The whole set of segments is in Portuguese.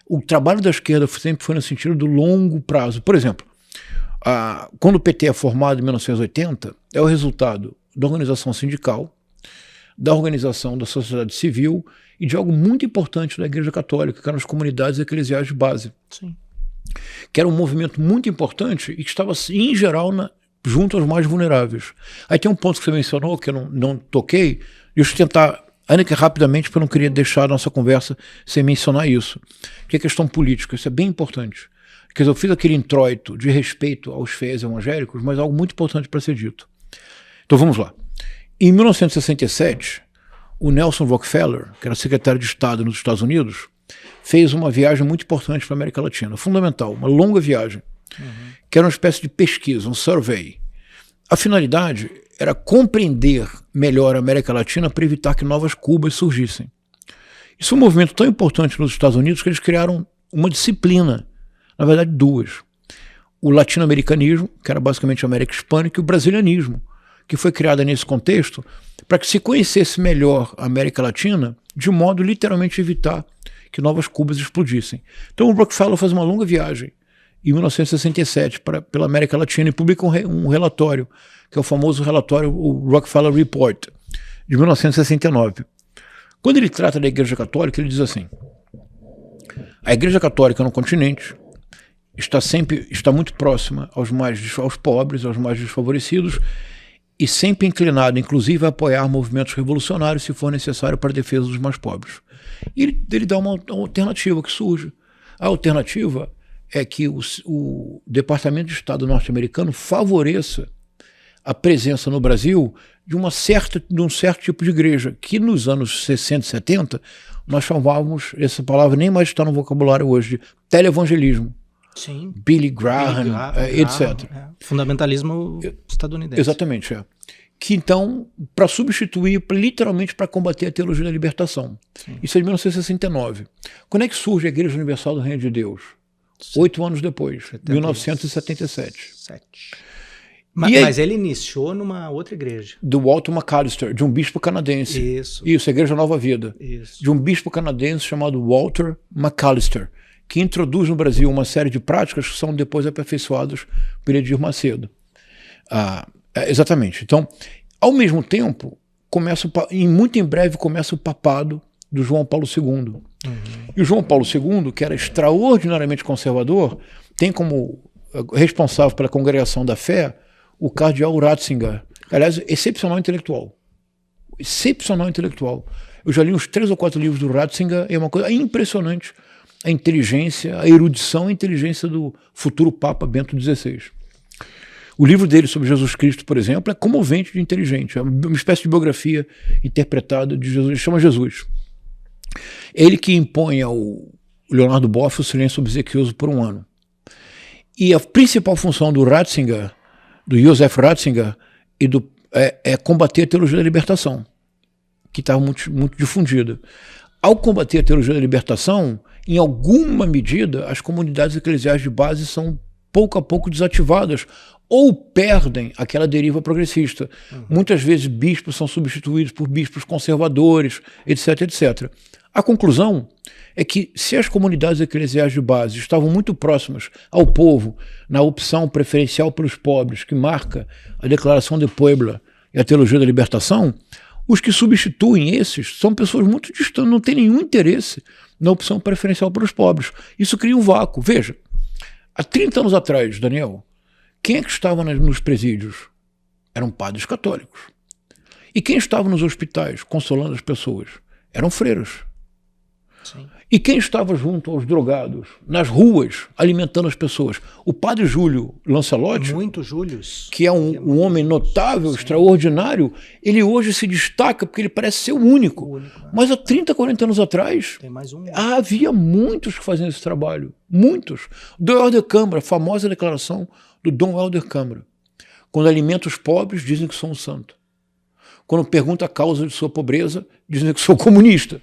O trabalho da esquerda sempre foi no sentido do longo prazo. Por exemplo, quando o PT é formado em 1980, é o resultado da organização sindical, da organização da sociedade civil e de algo muito importante da Igreja Católica, que eram as comunidades eclesiais de base. Sim. Que era um movimento muito importante e que estava, em geral, junto aos mais vulneráveis. Aí tem um ponto que você mencionou, que eu não toquei, deixa eu tentar, ainda que rapidamente, porque eu não queria deixar a nossa conversa sem mencionar isso, que é a questão política. Isso é bem importante. Quer dizer, eu fiz aquele introito de respeito aos fiéis evangélicos, mas algo muito importante para ser dito. Então vamos lá. Em 1967, o Nelson Rockefeller, que era secretário de Estado nos Estados Unidos, fez uma viagem muito importante para a América Latina, fundamental, uma longa viagem, que era uma espécie de pesquisa, um survey. A finalidade era compreender melhor a América Latina para evitar que novas Cubas surgissem. Isso é um movimento tão importante nos Estados Unidos que eles criaram uma disciplina, na verdade duas. O latino-americanismo, que era basicamente a América Hispânica, e o brasilianismo, que foi criada nesse contexto para que se conhecesse melhor a América Latina, de modo literalmente evitar que novas Cubas explodissem. Então o Rockefeller faz uma longa viagem em 1967 pela América Latina e publica um relatório, que é o famoso relatório, o Rockefeller Report, de 1969. Quando ele trata da Igreja Católica, ele diz assim: a Igreja Católica no continente está muito próxima aos pobres, aos mais desfavorecidos, e sempre inclinado, inclusive, a apoiar movimentos revolucionários se for necessário para a defesa dos mais pobres. E ele dá uma alternativa que surge. A alternativa é que o Departamento de Estado norte-americano favoreça a presença no Brasil de um certo tipo de igreja, que nos anos 60 e 70 nós chamávamos, essa palavra nem mais está no vocabulário hoje, de televangelismo. Sim. Billy Graham, etc. Fundamentalismo estadunidense. Exatamente, que então, para substituir, literalmente para combater a teologia da libertação. Sim. Isso é de 1969. Quando é que surge a Igreja Universal do Reino de Deus? Sim. 8 anos depois, 1977. Mas ele iniciou numa outra igreja. Do Walter McAllister, de um bispo canadense. Isso, a Igreja Nova Vida. Isso. De um bispo canadense chamado Walter McAllister, que introduz no Brasil uma série de práticas que são depois aperfeiçoadas por Edir Macedo. Exatamente. Então, ao mesmo tempo, muito em breve começa o papado do João Paulo II. E o João Paulo II, que era extraordinariamente conservador, tem como responsável pela Congregação da Fé o cardeal Ratzinger, aliás, excepcional intelectual. Excepcional intelectual. Eu já li uns 3 ou 4 livros do Ratzinger, é uma coisa impressionante a inteligência, a erudição e a inteligência do futuro Papa Bento XVI. O livro dele sobre Jesus Cristo, por exemplo, é comovente de inteligente. É uma espécie de biografia interpretada de Jesus. Ele chama Jesus. Ele que impõe ao Leonardo Boff o silêncio obsequioso por 1 ano. E a principal função do Ratzinger, do Joseph Ratzinger, é combater a teologia da libertação, que estava muito, muito difundida. Ao combater a teologia da libertação, em alguma medida, as comunidades eclesiais de base são pouco a pouco desativadas ou perdem aquela deriva progressista. Muitas vezes bispos são substituídos por bispos conservadores, etc, etc. A conclusão é que se as comunidades eclesiais de base estavam muito próximas ao povo na opção preferencial pelos pobres, que marca a Declaração de Puebla e a teologia da libertação, os que substituem esses são pessoas muito distantes, não têm nenhum interesse na opção preferencial para os pobres. Isso cria um vácuo. Veja, há 30 anos atrás, Daniel, quem é que estava nos presídios? Eram padres católicos. E quem estava nos hospitais consolando as pessoas? Eram freiras. Sim. E quem estava junto aos drogados, nas ruas, alimentando as pessoas? O padre Júlio Lancelotti, que é um homem notável, sim, extraordinário, ele hoje se destaca porque ele parece ser o único. Mas há 30, 40 anos atrás, tem mais um. Havia muitos que faziam esse trabalho. Muitos. Dom Helder Câmara, a famosa declaração do Dom Helder Câmara. Quando alimenta os pobres, dizem que sou um santo. Quando pergunta a causa de sua pobreza, dizem que sou comunista.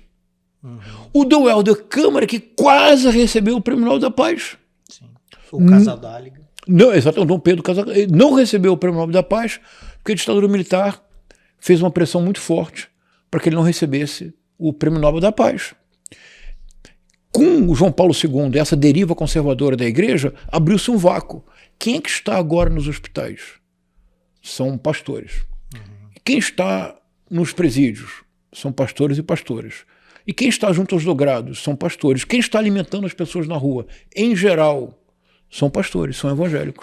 O Dom Helder Câmara, que quase recebeu o Prêmio Nobel da Paz. Sim. O Casadáliga. Não, exatamente, o Dom Pedro Casadáliga. Ele não recebeu o Prêmio Nobel da Paz porque a ditadura militar fez uma pressão muito forte para que ele não recebesse o Prêmio Nobel da Paz. Com o João Paulo II, essa deriva conservadora da igreja, abriu-se um vácuo. Quem é que está agora nos hospitais? São pastores. Quem está nos presídios? São pastores e pastoras. E quem está junto aos dogrados? São pastores. Quem está alimentando as pessoas na rua? Em geral, são pastores, são evangélicos.